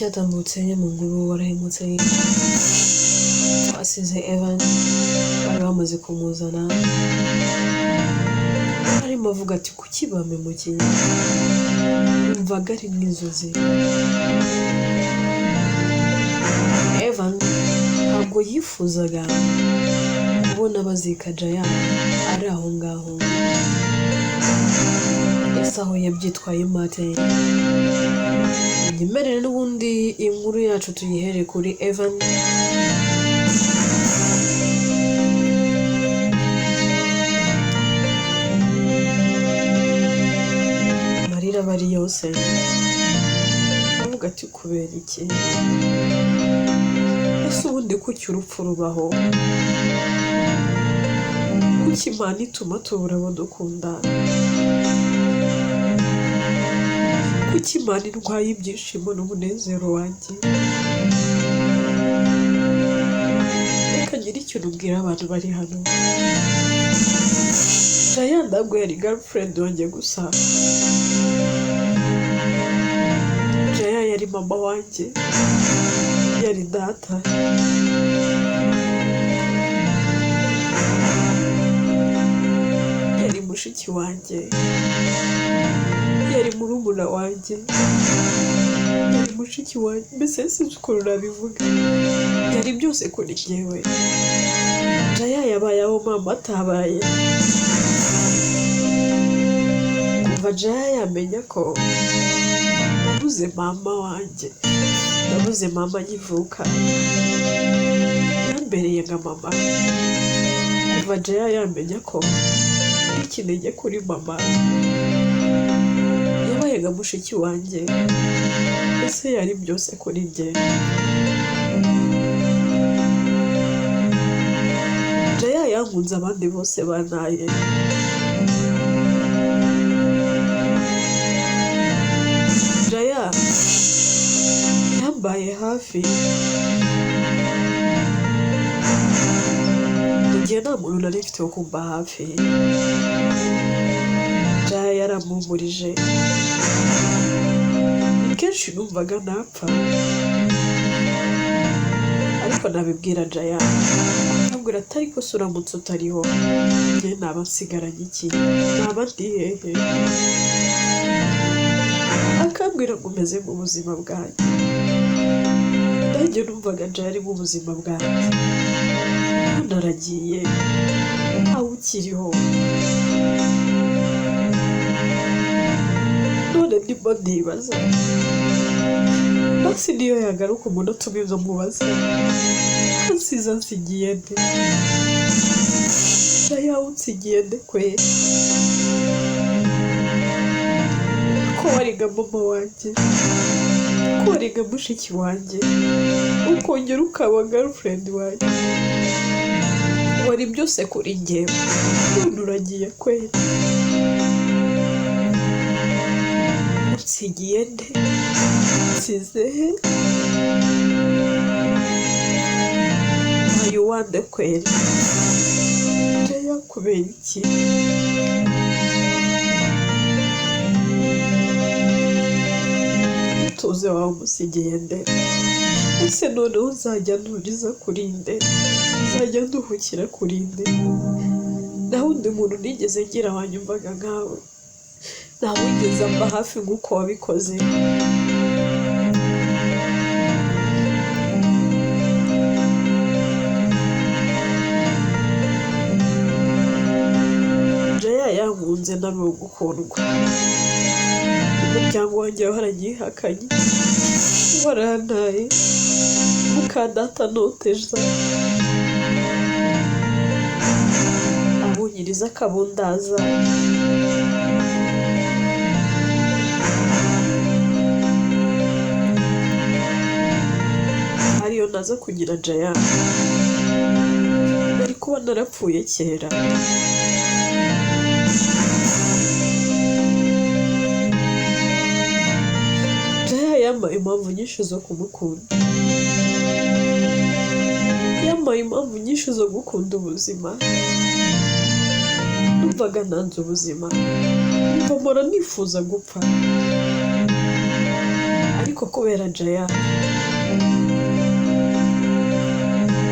icyatambutse mu nkuru warahemutse asize Evan bari bamaze kumuzana arimo avuga ati kuki bamemukiye umvaga ari nk'inzozi. Evan ntabwo yifuzaga kubona bazika Jaya ari aho ngaho, ese aho yabyitwaye mate. Nyemerere n'ubundi inkuru yacu tuyihere kuri Evan. Marira bari yose avuga ati kubera iki, ese ubundi kuki urupfu rubaho, kuki Imana ituma tubura abo dukunda, kuki Imana irwaye ibyishimo n'umunezero wanjye. Reka ngire ikintu ubwira abantu bari hano. Jaya ntabwo yari girlfriend wanjye gusa, Jaya yari mama wanjye, yari data, yari mushiki wanjye, yari murumuna wanjye, yari mushiki wanjye, mbese sinzi ukuntu nabivuga, yari byose kuri njyewe. Jaya yabaye aho mama atabaye. Kuva Jaya yamenya ko nabuze mama wanjye, nabuze mama nkivuka, yambereye nka mama. Kuva Jaya yamenya ko ndi ikinege kuri mama, yabaye nka mushiki wanjye, ese yari byose kuri njye. Jaya yankunze abandi bose bantaye. Jaya yambaye hafi mu gihe nta muntu nari mfite wo kumva hafi. Jaya yarampumurije, kenshi numvaga napfa, ariko nabibwira Jaya ambwira ati ariko se uramutse utariho njye naba nsigaranye iki, naba ndi hehe. Akambwira ngo umeze mu buzima bwanjye, nanjye numvaga Jaya ari mu buzima bwanjye, none aragiye aho ukiriho. None ndimo ndibaza, basi niyo yagaruka umunota umwe nkamubaza nsize ansigiye nde, Jaya unsigiye nde kwe, ko wariga mama wanjye, ko wariga mushiki wanjye, ukongera ukaba girlfriend wanjye, wari byose kuri njyewe, none uragiye kweli. Unsigiye nde, nsize he, ntayo wande kweli. Jaya kubera iki, tuze wawe umusigiye nde, ese noneho uzajya nturiza kuri nde, uzajya nduhukira kuri nde. Nta wundi muntu nigeze ngira wanyumvaga nkawe, nta wigeze amba hafi nk'uko wabikoze. Jaya yankunze nawe wo gukundwa, umuryango wanjye waranyihakanye, warantaye, mukadata noteza, abunyiriza akabundaza. Ariyo naza kugira Jaya nari kuba narapfuye kera. Jaya yampaye impamvu nyinshi zo kumukunda, yampaye impamvu nyinshi zo gukunda ubuzima. Numvaga nanze ubuzima, numva mpora nifuza gupfa, ariko ariko kubera Jaya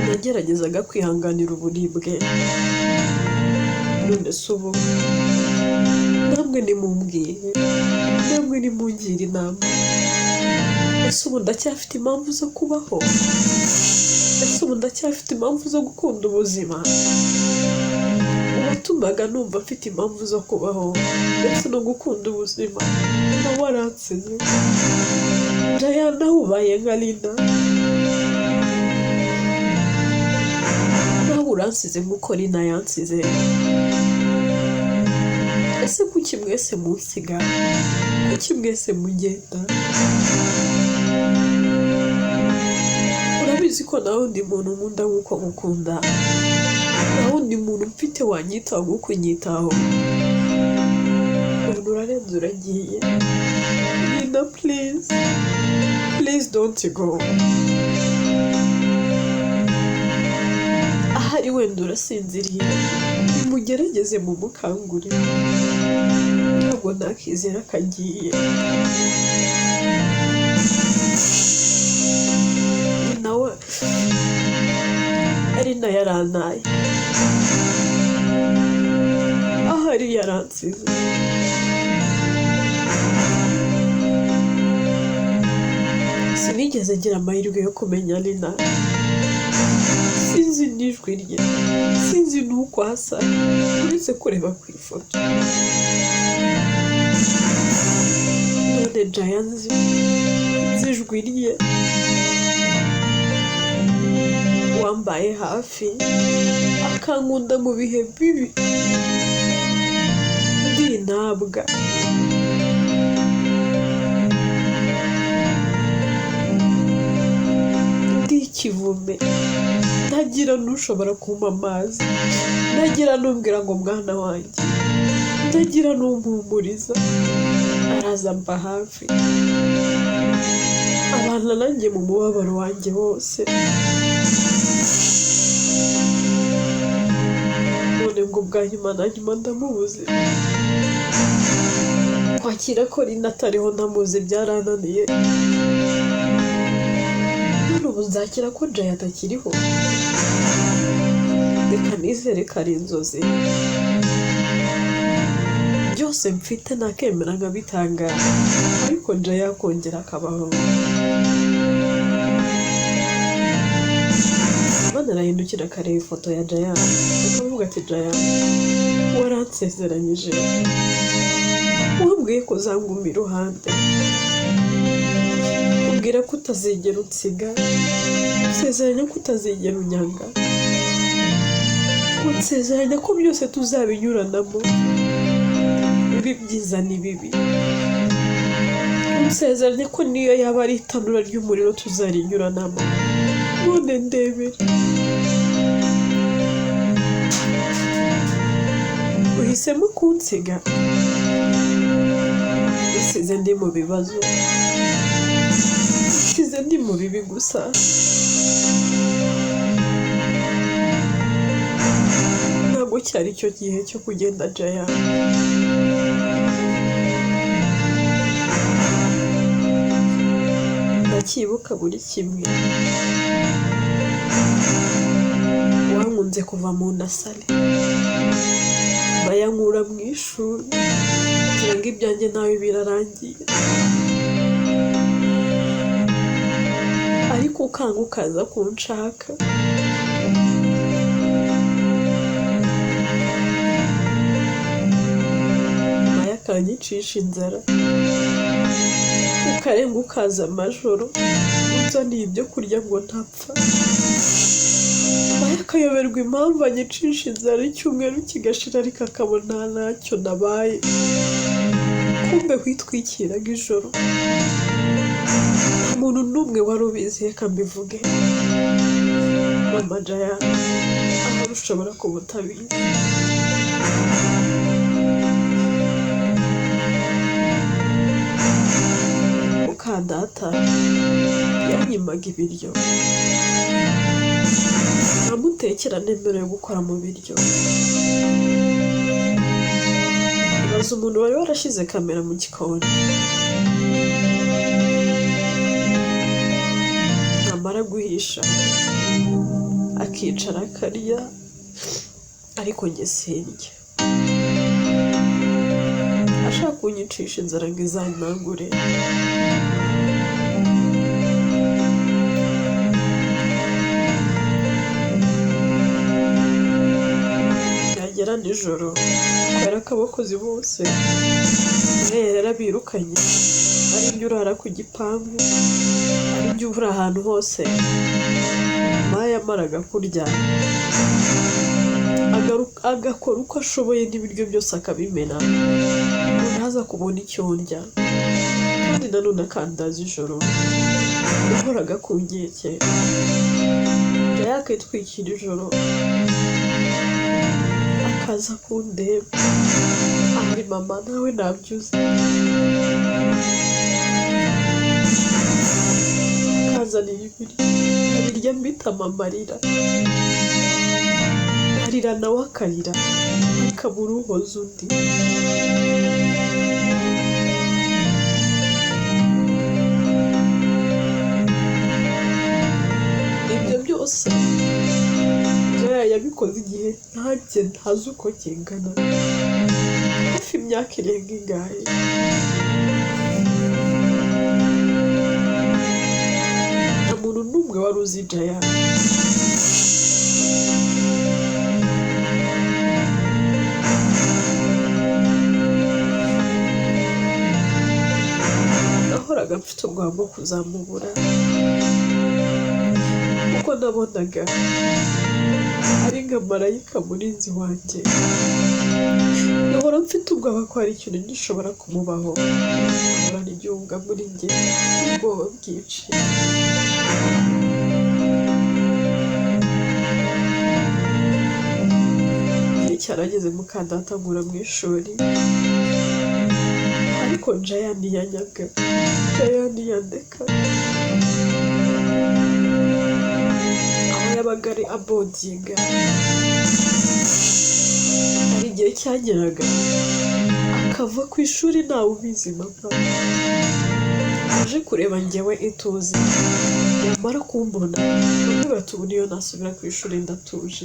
nageragezaga kwihanganira uburibwe. None se ubu namwe nimumbwire, namwe nimungire inama. Ese ubu ndacyafite impamvu zo kubaho? Ese ubu ndacyafite impamvu zo gukunda ubuzima? Uwatumaga numva mfite impamvu zo kubaho ndetse no gukunda ubuzima nawe aransize. Jaya nawe ubaye nka Lina, nawe uransize nk'uko Lina yansize. Ese kuki mwese munsiga? Kuki mwese mugenda? Urabizi ko nta wundi muntu nkunda nk'uko ngukunda, nta wundi muntu mfite wanyitaho nk'uko unyitaho. Ubu urarenze uragiye. Lina, please, please don't go. Ahari wenda urasinziriye, mugerageze mumukangure. Ntabwo nakizera kagiye. Nawe Lina yarantaye, ahari yaransize. Sinigeze ngira amahirwe yo kumenya Lina. Sinzi n'ijwi rye, sinzi n'uko asa, uretse kureba ku ifoto. None Jaya nzi ijwi rye, wambaye hafi akankunda mu bihe bibi. Ndi intabwa, ndi ikivume, ntagira n'ushobora kumpa amazi, ntagira n'umbwira ngo mwana wanjye, ntagira n'umpumuriza. Araza mba hafi, abana nanjye mu mubabaro wanjye wose. None ngo bwa nyuma na nyuma ndamubuze. Kwakira ko Lina atariho ntamuzi byarananiye. None ubu nzakira ko Jaya atakiriho? Reka nizere ko ari inzozi. Byose mfite nakemera nkabitanga, ariko Jaya akongera akabaho. Abana arahindukira akareba ifoto ya Jaya, akavuga ati Jaya, waransezeranyije, wambwiye ko uzanguma iruhande, umbwira ko utazigera unsiga, usezeranya ko utazigera unyanga, unsezeranya ko byose tuzabinyuranamo, bibi byiza n'ibibi. Unsezeranya ko niyo yaba ari itanura ry'umuriro tuzarinyuranamo. None ndebere, uhisemo kunsiga. Usize ndi mu bibazo, usize ndi mu bibi gusa. Ntabwo cyari cyo gihe cyo kugenda Jaya. Ndacyibuka buri kimwe. Wankunze kuva mu nasale, bayankura mu ishuri, kugira ngo ibyanjye nawe birarangiye. Ariko ukanga ukaza kunshaka. Maya akanyicisha inzara, ukarenga ukaza amajoro, unzaniye ibyo kurya ngo ntapfa. Maya akayoberwa impamvu anyicisha inzara, icyumweru kigashira ariko akabona ntacyo nabaye. Kumbe witwikiraga ijoro. Nta muntu n'umwe wari ubizi, reka mbivuge. Mama Jaya, ahari ushobora kuba utabizi. Mukadata yanyimaga ibiryo, nkamutekera nemerewe gukora mu biryo. Ibaza umuntu wari warashyize kamera mu gikoni, araguhisha akicara akarya ariko njye sindya, ashaka kunyicisha inzara ngo izanangure. Yagera nijoro kubera ko abakozi bose yarabirukanye, ari byo urara ku gipangu, ari byo ubura ahantu hose. Maya yamaraga kurya agakora uko ashoboye n'ibiryo byose akabimena ngo ntaza kubona icyo ndya, kandi nanone akandaza ijoro yahoraga ku nkeke, yakitwikira ijoro akaza kundeba, ahari mama nawe nabyuze, akazanira ibiryo abirya mbitama amarira, arira nawe akarira akabura uhoza undi. Ibyo byose yabikoze igihe ntajye ntazi uko kingana, hafi imyaka irenga ingahe. Nta muntu n'umwe wari uzi Jaya. Nahoraga mfite ubwoba bwo kuzamubura kuko nabonaga ari nka marayika murinzi wanjye. Nahora mfite ubwoba ko hari ikintu gishobora kumubaho, nkahorana igihunga muri njye n'ubwoba bwinshi. Igihe cyarageze mukadata ankura mu ishuri, ariko Jaya ntiyanyaga, Jaya ntiyandeka. Aho yabaga ari abodinga, hari igihe cyageraga akava ku ishuri ntawe ubizi. Mama aje kureba njyewe ituze, yamara kumbona bamwe bati ubu niyo nasubira ku ishuri ndatuje.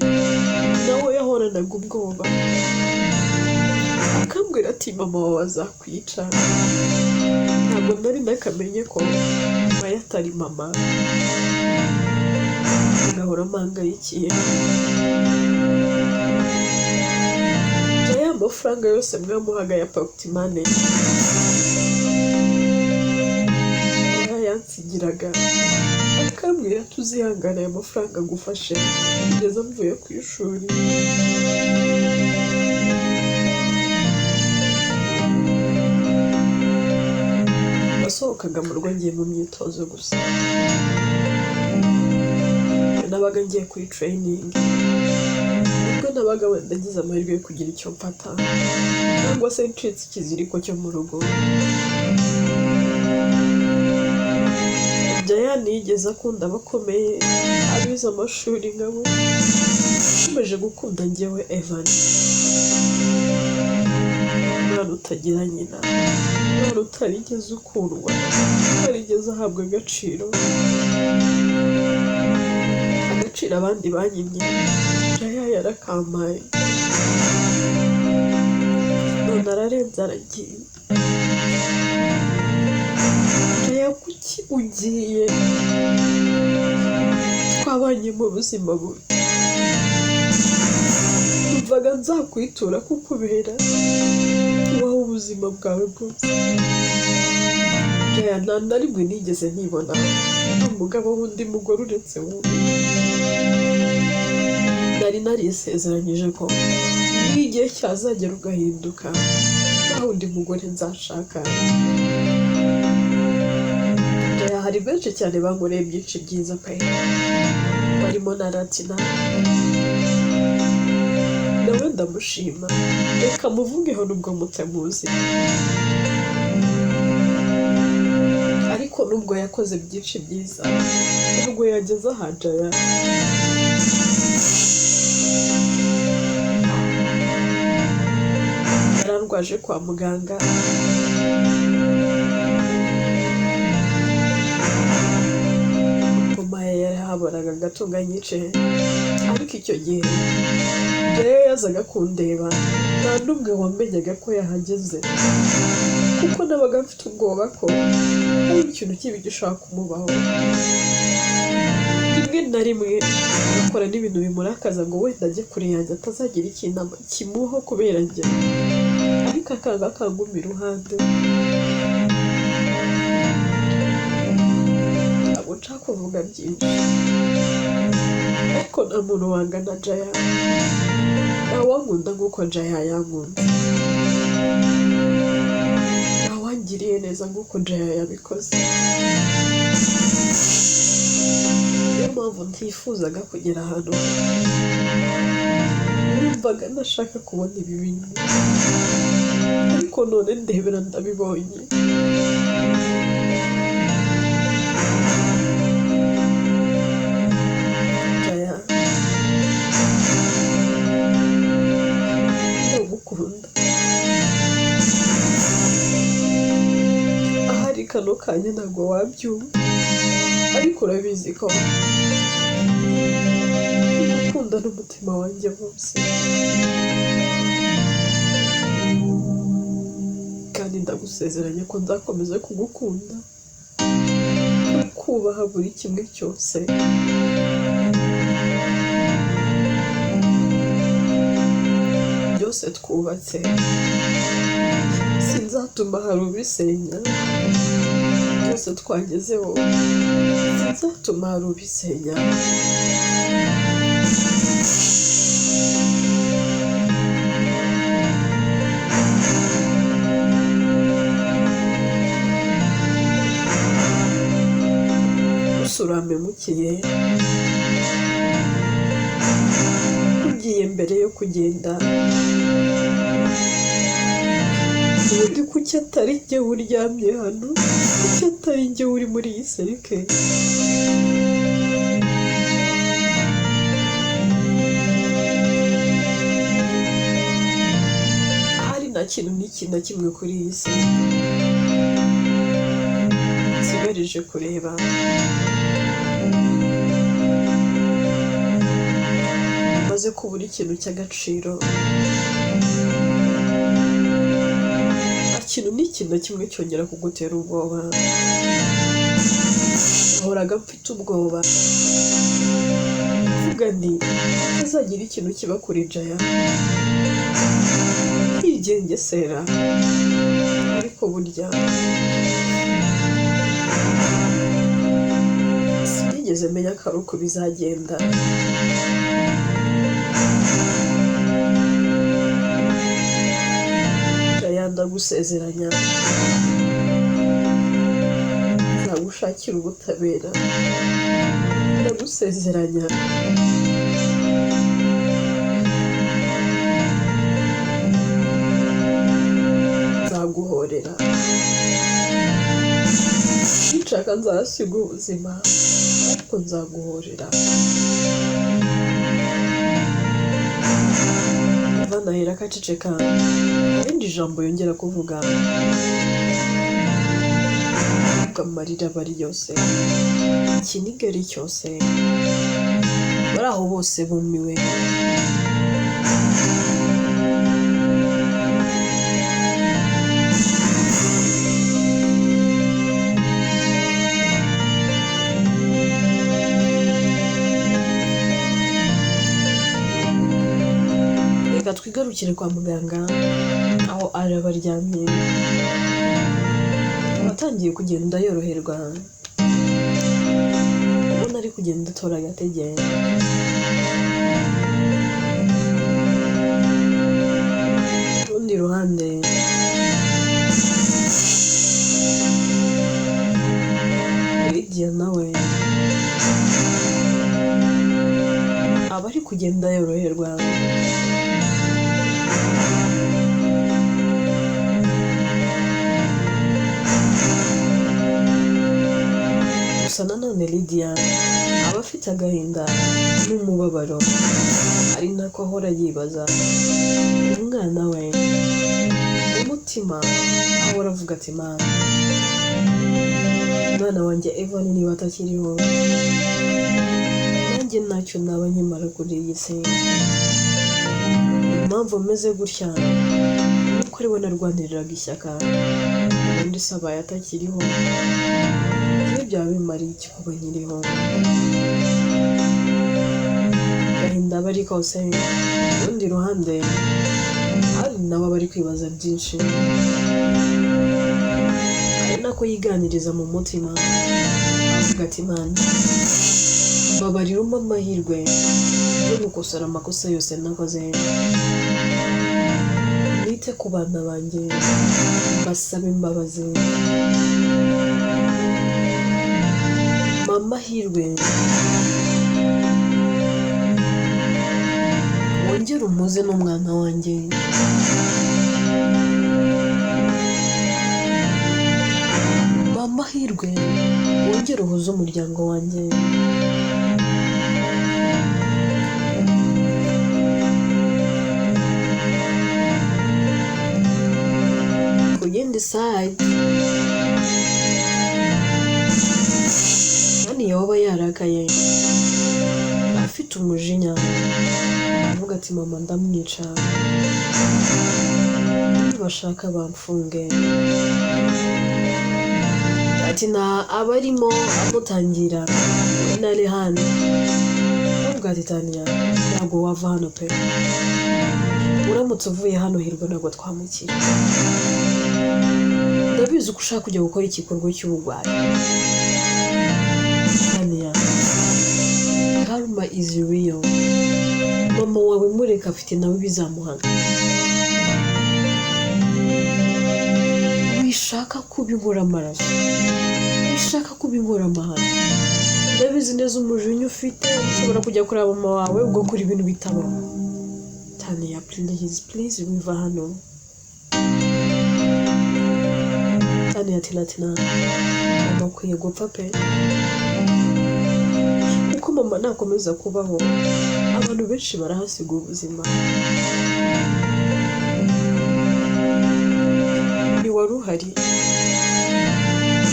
Nawe yahoranaga ubwoba, akambwira ati mama wawe azakwica. Ntabwo nari nakamenye ko Maya atari mama, ngahora mpangayikiye. Jaya amafaranga yose mwamuhaga ya pakitimane yansigiraga, akambwira tuzihangana aya mafaranga agufashe kugeza mvuye ku ishuri. Nasohokaga mu rugo ngiye mu myitozo gusa, nabaga ngiye kuri training, ubwo nabaga wenda ngize amahirwe yo kugira icyo mfata cyangwa se ncitse ikiziriko cyo mu rugo. Jaya ntiyigeze akunda abakomeye, abize amashuri nka we. Yakomeje gukunda njyewe Evan, umwana utagira nyina, umwana utarigeze ukundwa, utarigeze ahabwa agaciro abandi banyimye. Jaya yarakampaye, none ararenze aragiye. Jaya kuki ugiye? Twabanye mu buzima bubi, numvaga nzakwitura kukubera wowe ubuzima bwawe bwose. Jaya nta na rimwe nigeze nibona umugabo w'undi mugore uretse wowe. Nari narisezeranyije ko n'igihe cyazagera ugahinduka nta wundi mugore nzashaka. Jaya hari benshi cyane bankoreye byinshi byiza pe, barimo na Ratina, nawe ndamushima, reka muvugeho nubwo mutamuzi. Ariko nubwo yakoze byinshi byiza, nubwo yageze aha Jaya yararwaje kwa muganga, Maya nahabonaga gato nganyice, ariko icyo gihe rero yazaga kundeba nta n'umwe wamenyaga ko yahageze, kuko nabaga mfite ubwoba ko hari ikintu kibi gishaka kumubaho. Rimwe na rimwe akora n'ibintu bimurakaza ngo wenda ajye kure yanjye atazagira ikintu kimuho kubera njye, ariko akanga akanguma iruhande. Ntabwo nshaka kuvuga byinshi, ariko nta muntu wangana Jaya, ntawankunda nk'uko Jaya yankunda, ntawangiriye neza nk'uko Jaya yabikoze. Niyo mpamvu ntifuzaga kugera ahantu numvaga ntashaka kubona ibi bintu, ariko none ndebera ndabibonye. Jaya, ndagukunda. Ahari kano kanya ntabwo wabyumva, ariko urabizi ko ngukunda n'umutima wanjye wose, kandi ndagusezeranya ko nzakomeza kugukunda, kubaha buri kimwe cyose. Byose twubatse sinzatuma hari ubisenya, byose twagezeho sinzatuma hari ubisenya. Gusa urampemukiye, ugiye mbere yo kugenda. Ubundi kuki atari njye uryamye hano, kuki atari njye uri muri iyi serike? Ahari nta kintu n'iki na kimwe kuri iyi si nsigarije kureba. Maze kubura ikintu cy'agaciro, ikintu n'ikintu na kimwe cyongera kugutera ubwoba. Nahoraga mfite ubwoba, mvuga nti ntazagira ikintu kiba kuri Jaya, ntigengesera. Ariko burya sinigeze menya ko ari uko bizagenda. Ndagusezeranya nzagushakira ubutabera, ndagusezeranya nzaguhorera. Nshaka nzasiga ubuzima, ariko nzaguhorera. Nahera akaceceka, irindi jambo yongera kuvuga amarira aba ari yose, ikiniga ari cyose. Bari aho bose bumiwe. Twigarukire kwa muganga, aho araba aryamye. Watangiye kugenda yoroherwa, ubona ari kugenda atora agatege. Urundi ruhande Lydia nawe aba ari kugenda yoroherwa. Gusa nanone Lydia aba afite agahinda n'umubabaro, ari nako ahora yibaza umwana we. Umutima ahora avuga ati Mana, umwana wanjye Evan niba atakiriho njye ntacyo naba nkimara kuri iyi si. Impamvu meze gutya nuko ari we narwaniriraga ishyaka, ubundi se abaye atakiriho ibyo byaba bimariye iki kuba nkiriho? Gahinda aba ari kose, urundi ruhande hari nabo bari kwibaza byinshi, ari nako yiganiriza mu mutima avuga ati Mana mbabarira umpe amahirwe yo gukosora amakosa yose nakoze, nite ku bana banjye basabe imbabazi, mpa amahirwe wongere umuze n'umwana wanjye, mpa amahirwe wongere uhuze umuryango wanjye. Ku yindi side kandi yoba yarakaye afite umujinya avuga ati mama ndamwica, bashaka bamfunge, ati nta abarimo amutangira nari hano, avuga ati Tania ntabwo wava hano pe, uramutse uvuye hano Hirwa ntabwo twamukira, ndabizi ko ushaka kujya gukora igikorwa cy'ubugwari. Tania, karma is real, mama wawe mureka afite nawe bizamuhana, wishaka kubinkora amaraso, wishaka kubinkora amahano, ndabizi neza umujinya ufite ushobora kujya kureba mama wawe ugakora ibintu bitabaho. Tania please wiva hano. Tania ati mama akwiye gupfa pe, kuko mama nakomeza kubaho abantu benshi barahasiga ubuzima. Ni wari uhari,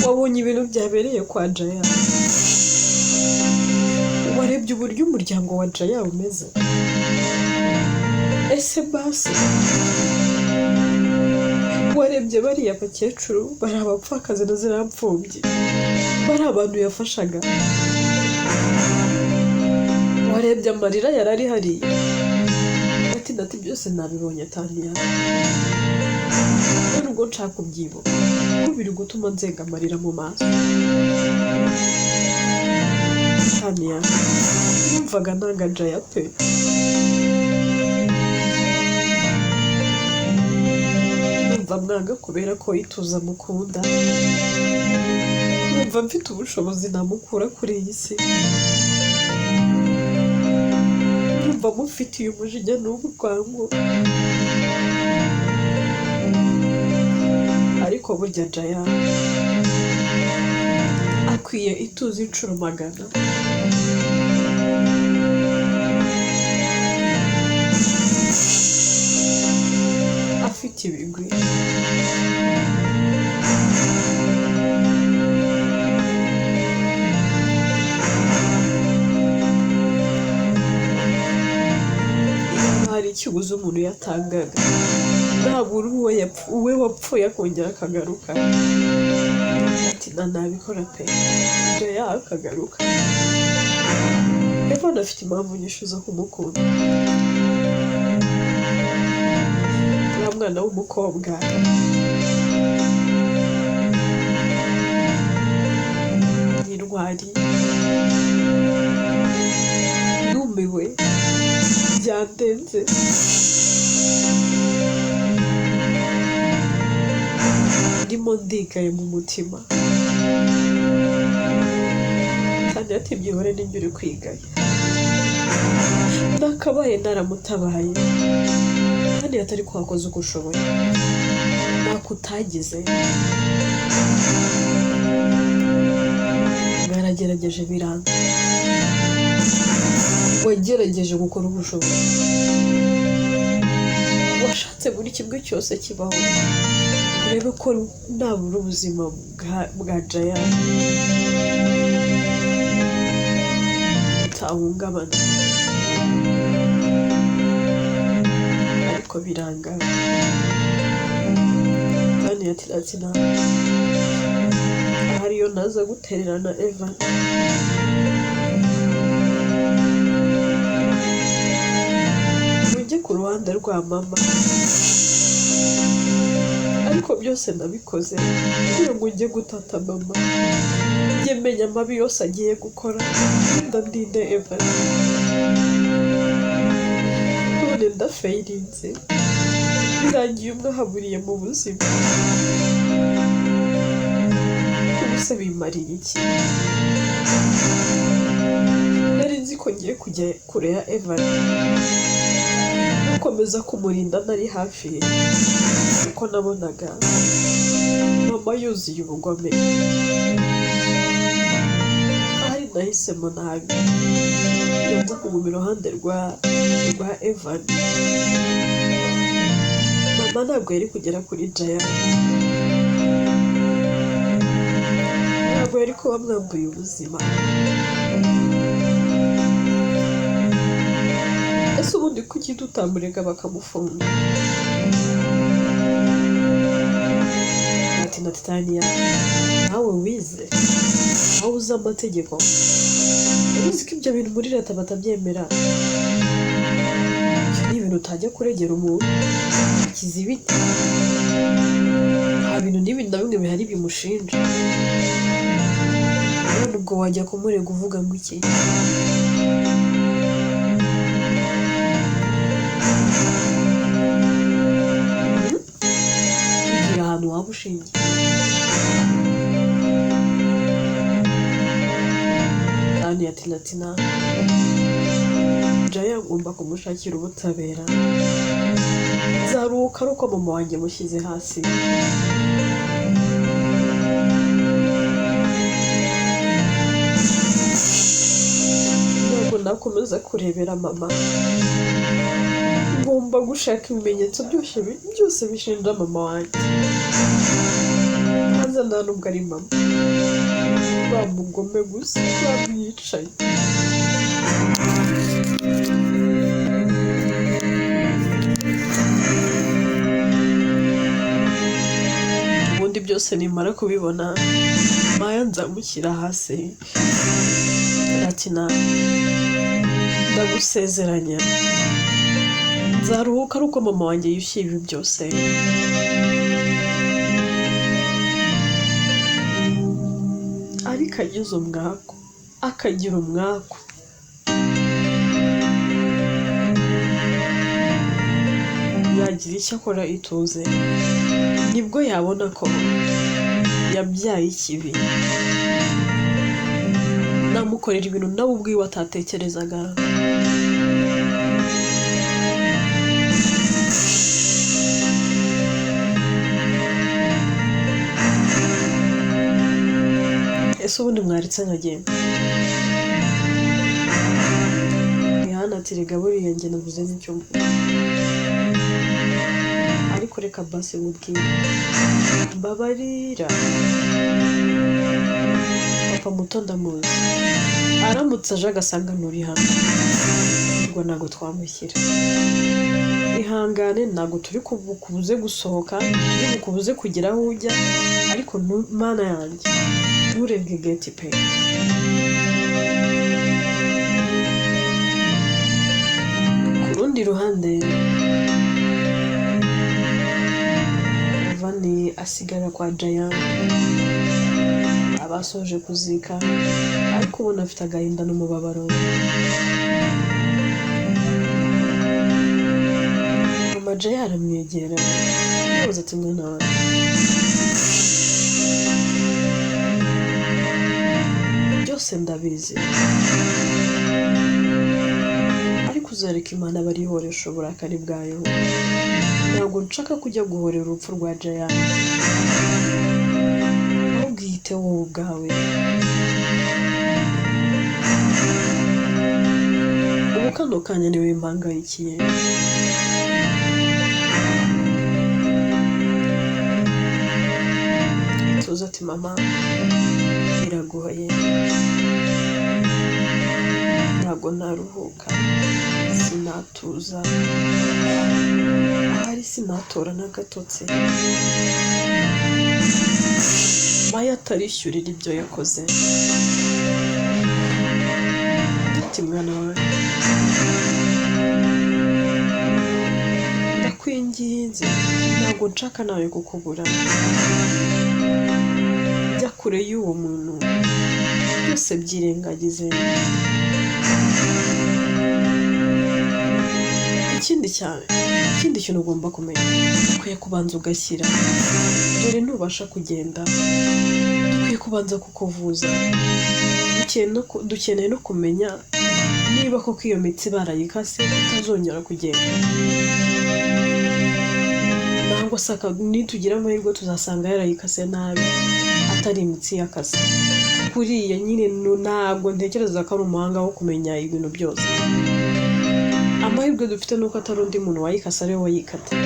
wabonye ibintu byabereye kwa Jaya, warebye uburyo umuryango wa Jaya umeze, ese basi warebye bariya bakecuru bari abapfakazi na ziriya mfubyi, bari abantu yafashaga, warebye amarira yarari hariya, ati byose nabibonye Tania, nubwo nshaka kubyibuka ko biri gutuma nzenga amarira mu maso. Tania numvaga nanga Jaya pe, numva mwanga kubera ko yituza mukunda, numva mfite ubushobozi namukura kuri iyi si, numva mufitiye umujinya n'ubwangu, ariko burya Jaya akwiye ituze inshuro magana. Afite ibigwi, hari ikiguzi umuntu yatangaga, ntabwo uwe wapfuye akongera akagaruka, ati nabikora pe, Jaya akagaruka. Evan afite impamvu nyinshi zo kumukunda, uriya mwana w'umukobwa ni intwari, numiwe byandenze, ndimo ndikaye mu mutima. Tania ati byihore n'ibyo uri kwigaye, nakabaye naramutabaye, kandi atari ko wakoze uko ushoboye, ntako utagize, mwaragerageje biranga, wagerageje gukora uko ushoboye, washatse buri kimwe cyose kibaho urebe ko nabura ubuzima bwa Jaya. atahungabana ariko biranga. Kandi ati na hariyo naza gutererana Evan mujye ku ruhande rwa mama, ariko byose nabikoze kugira ngo njye gutata mama, njye menya amabi yose agiye gukora ndandinde Evan. None ndafeirinze birangiye umwe ahaburiye mu buzima, ubuse bimariye iki? Nari nzi ko ngiye kujya kure ya Evan, gukomeza kumurinda nari hafi ye, kuko nabonaga mama yuzuye ubugome. Ahari nahisemo nabi yumva kuguma iruhande rwa Evan. Mama ntabwo yari kugera kuri Jaya, ntabwo yari kuba mwambuye ubuzima. Ese ubundi kuki tutamurega bakamufunga? Ati na Titania, nawe wize, nawe uzi amategeko, uzi ko ibyo bintu muri leta batabyemera. Ibyo ni ibintu utajya kuregera umuntu akiza ibiti, nta bintu n'ibi na bimwe bihari bimushinja. None ubwo wajya kumurega uvuga ngo iki? Ugira ahantu waba ushingiye. Kandi ati Latina, Jaya ngomba kumushakira ubutabera. Nzaruhuka ari uko mama wanjye mushyize hasi. Ntabwo nakomeza kurebera mama, ngomba gushaka ibimenyetso byose bishinja mama wanjye. Hanze nta nubwo ari mama, bamugome gusa, bamwicaye. Ubundi byose nimara kubibona Maya nzamushyira hasi. Ati na ndagusezeranya nzaruhuka ari uko mama wanjye yishyuye ibi byose. Ariko agize umwaku, akagira umwaku, yagira icyo akora ituze, nibwo yabona ko yabyaye ikibi. Namukorera ibintu nawe ubwiwe atatekerezaga. Ese ubundi mwaritse nkagenda? Mihana ati rega buriya njye navuze n'icyo mvuga, ariko reka basi nkubwire, mbabarira. Papa muto ndamuzi, aramutse aje agasanga nturi hano, ubwo ntabwo twamushyira. Ihangane, ntabwo turi kubuze gusohoka, turi bukubuze kugera aho ujya, ariko mana yanjye nturenge geti pe. Ku rundi ruhande Evan asigara kwa Jaya, abasoje kuzika, ariko ubona afite agahinda n'umubabaro. Mama Jaya aramwegera, yavuze ati mwana wanjye, byose ndabizi, ariko uzareka Imana barihoresha uburakari bwayo. Ntabwo nshaka kujya guhorera urupfu rwa Jaya, ntubwite wowe ubwawe. Ubu kano kanya niwe mpangayikiye. Ituze ati mama biragoye, ntabwo naruhuka, sinatuza, ahari sinatora n'agatotsi. Maya atarishyurira ibyo yakoze. Ati mwana wawe, ndakwinginze, ntabwo nshaka nawe kukubura. Jya kure y'uwo muntu, byose byirengagize. Ikindi kintu ugomba kumenya, ukwiye kubanza ugashyira. Dore ntubasha kugenda, dukwiye kubanza kukuvuza. Dukeneye no kumenya niba koko iyo mitsi barayikase utazongera kugenda. Nangwa saka nitugira amahirwe tuzasanga yarayikase nabi, atari imitsi yakase. Kuriya nyine ntabwo ntekereza ko ari umuhanga wo kumenya ibintu byose. Amahirwe dufite nuko atari undi muntu wayikase ariwe wayikate.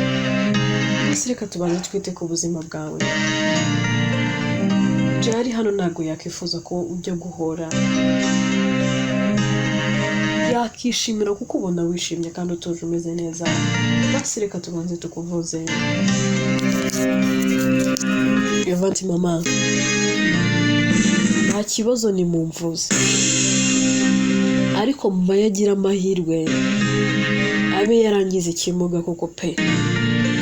Ese reka tubanze twite ku buzima bwawe. Jari hano ntabwo yakwifuza ko ujya guhora. Yakishimira kuko ubona wishimye kandi utuje umeze neza. Basi reka tubanze tukuvuze. Yavanti mama, nta kibazo ni mu mvuze. Ariko mba yagira amahirwe abe yarangiza ikimuga koko pe,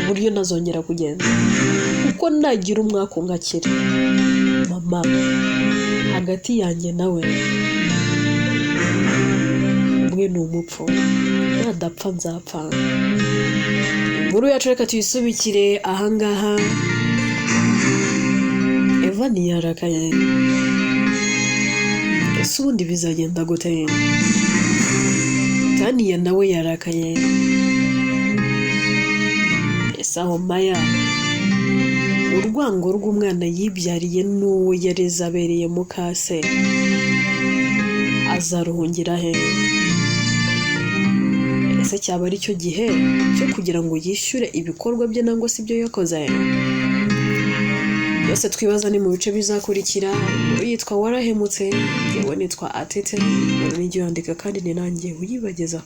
uburyo nazongera kugenda. Kuko nagira umwaka ngakira. Mama, hagati yanjye nawe umwe ni umupfu, nadapfa nzapfa. Inkuru yacu reka tuyisubikire ahangaha. Eva ntiyarakaye. Ese ubundi bizagenda gute? Taniya nawe yarakaye. Ese aho Maya urwango rw'umwana yibyariye n'uwo yareze abereye mukase azaruhungira he? Ese cyaba ari cyo gihe cyo kugira ngo yishyure ibikorwa bye nangwa si byo yakoze? Byose twibaza ni mu bice bizakurikira. Yitwa Warahemutse, yewe nitwa Atete. Nijye yandika kandi ni nanjye uyibageza.